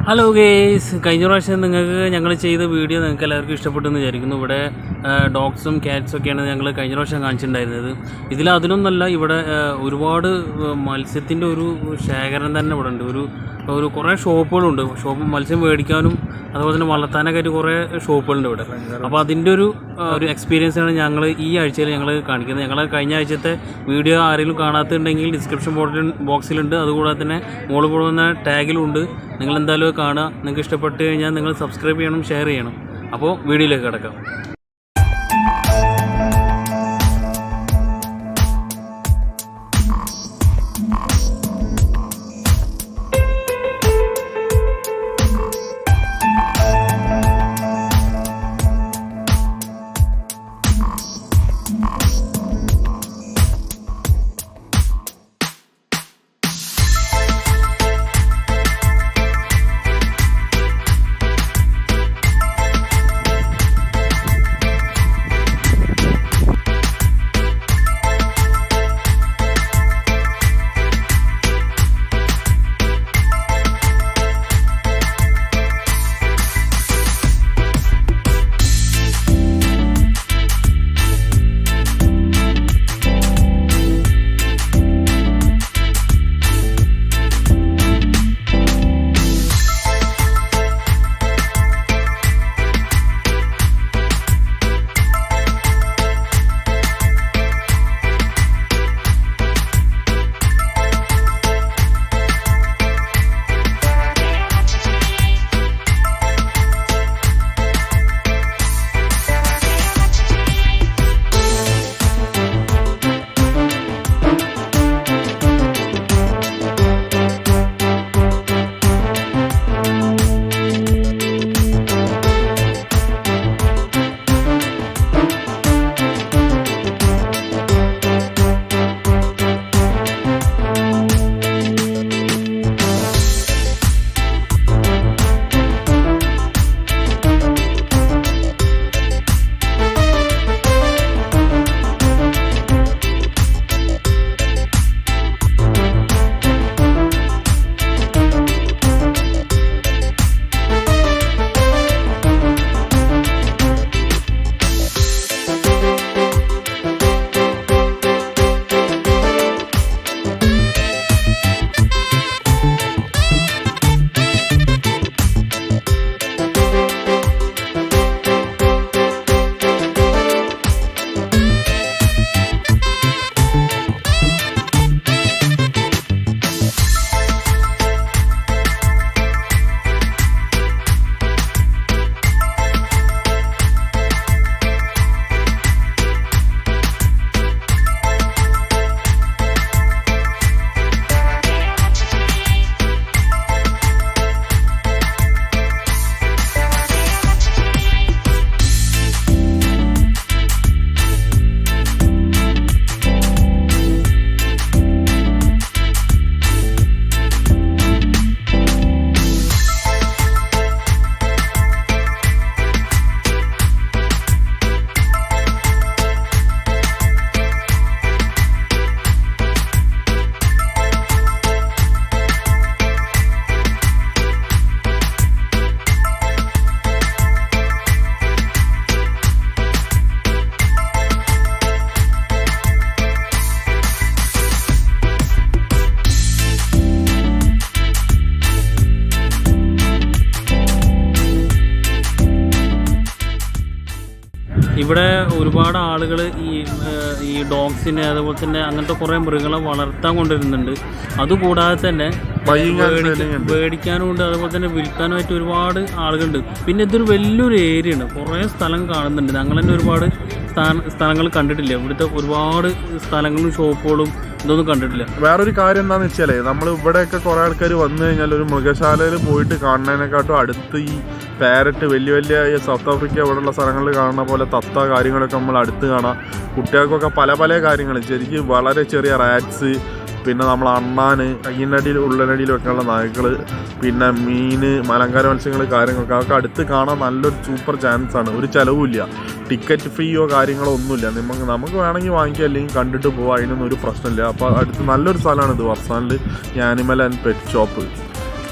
Hello guys, കഴിഞ്ഞ പ്രാവശ്യം ഞങ്ങൾ ചെയ്ത വീഡിയോ നിങ്ങൾക്ക് എല്ലാവർക്കും ഇഷ്ടപ്പെട്ടെന്ന് വിചാരിക്കുന്നു. ഇവിടെ ഡോഗ്സും ക്യാറ്റ്സൊക്കെയാണ് ഞങ്ങൾ കഴിഞ്ഞ പ്രാവശ്യം കാണിച്ചിട്ടുണ്ടായിരുന്നത്. അതിലൊന്നല്ല, ഇവിടെ ഒരുപാട് മത്സ്യത്തിൻ്റെ ഒരു ശേഖരം തന്നെ ഇവിടെ ഉണ്ട്. ഒരു കുറേ ഷോപ്പുകളുണ്ട്. മത്സ്യം മേടിക്കാനും അതുപോലെ തന്നെ വളർത്താനൊക്കെ ആയിട്ട് കുറേ ഷോപ്പുകളുണ്ട് ഇവിടെ. അപ്പോൾ അതിൻ്റെ ഒരു എക്സ്പീരിയൻസാണ് ഞങ്ങൾ ഈ ആഴ്ചയിൽ ഞങ്ങൾ കാണിക്കുന്നത്. ഞങ്ങൾ കഴിഞ്ഞ ആഴ്ചത്തെ വീഡിയോ ആരെങ്കിലും കാണാത്തുണ്ടെങ്കിൽ ഡിസ്ക്രിപ്ഷൻ ബോക്സിലുണ്ട്. അതുകൂടാതെ തന്നെ മുകളിൽ പോകുന്ന ടാഗിലുണ്ട്. നിങ്ങൾ എന്തായാലും കാണുക. നിങ്ങൾക്ക് ഇഷ്ടപ്പെട്ട് കഴിഞ്ഞാൽ നിങ്ങൾ സബ്സ്ക്രൈബ് ചെയ്യണം, ഷെയർ ചെയ്യണം. അപ്പോൾ വീഡിയോയിലേക്ക് കിടക്കാം. ഇവിടെ ഒരുപാട് ആളുകൾ ഈ ഡോഗ്സിനെ അതുപോലെ തന്നെ അങ്ങനത്തെ കുറേ മൃഗങ്ങളെ വളർത്താൻ കൊണ്ടുവരുന്നുണ്ട്. അതുകൂടാതെ തന്നെ മേടിക്കാനും ഉണ്ട്, അതുപോലെ തന്നെ വിൽക്കാനുമായിട്ട് ഒരുപാട് ആളുകളുണ്ട്. പിന്നെ ഇതൊരു വലിയൊരു ഏരിയയാണ്, കുറേ സ്ഥലം കാണുന്നുണ്ട്. ഞങ്ങൾ തന്നെ ഒരുപാട് സ്ഥലങ്ങൾ കണ്ടിട്ടില്ല. ഇവിടുത്തെ ഒരുപാട് സ്ഥലങ്ങളും ഷോപ്പുകളും ഇതൊന്നും കണ്ടിട്ടില്ല. വേറൊരു കാര്യം എന്താണെന്ന് വെച്ചാൽ, നമ്മൾ ഇവിടെയൊക്കെ കുറേ ആൾക്കാർ വന്നു കഴിഞ്ഞാൽ ഒരു മൃഗശാലയിൽ പോയിട്ട് കാണുന്നതിനെക്കാട്ടും അടുത്ത് ഈ പാരറ്റ് വലിയ സൗത്ത് ആഫ്രിക്ക ഇവിടെയുള്ള സ്ഥലങ്ങളിൽ കാണുന്ന പോലെ തത്ത കാര്യങ്ങളൊക്കെ നമ്മൾ അടുത്ത് കാണാം. കുട്ടികൾക്കൊക്കെ പല കാര്യങ്ങൾ ശരിക്കും വളരെ ചെറിയ റാറ്റ്സ്, പിന്നെ നമ്മൾ അണ്ണാൻ, കയ്യിനടിയിൽ ഉള്ളനടിയിലൊക്കെയുള്ള നായ്ക്കൾ, പിന്നെ മീൻ, മലങ്കാര മത്സ്യങ്ങൾ, കാര്യങ്ങളൊക്കെ അതൊക്കെ അടുത്ത് കാണാൻ നല്ലൊരു സൂപ്പർ ചാൻസാണ്. ഒരു ചിലവുമില്ല, ടിക്കറ്റ് ഫീയോ കാര്യങ്ങളോ ഒന്നുമില്ല. നമുക്ക് വേണമെങ്കിൽ വാങ്ങിക്കുക, അല്ലെങ്കിൽ കണ്ടിട്ട് പോവാം, അതിനൊന്നും ഒരു പ്രശ്നമില്ല. അപ്പോൾ അടുത്ത് നല്ലൊരു സ്ഥലമാണ് ഇത്, വർസാനിൽ ഈ ആനിമൽ ആൻഡ് പെറ്റ് ഷോപ്പ്.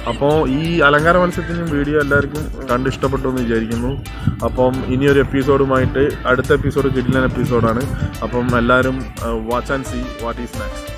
അപ്പോൾ ഈ അലങ്കാര മത്സ്യത്തിനും വീഡിയോ എല്ലാവർക്കും കണ്ട് ഇഷ്ടപ്പെട്ടു എന്ന് വിചാരിക്കുന്നു. അപ്പം ഇനിയൊരു എപ്പിസോഡുമായിട്ട് അടുത്ത എപ്പിസോഡ് കിടിലൻ എപ്പിസോഡാണ്. അപ്പം എല്ലാവരും watch and see what is next.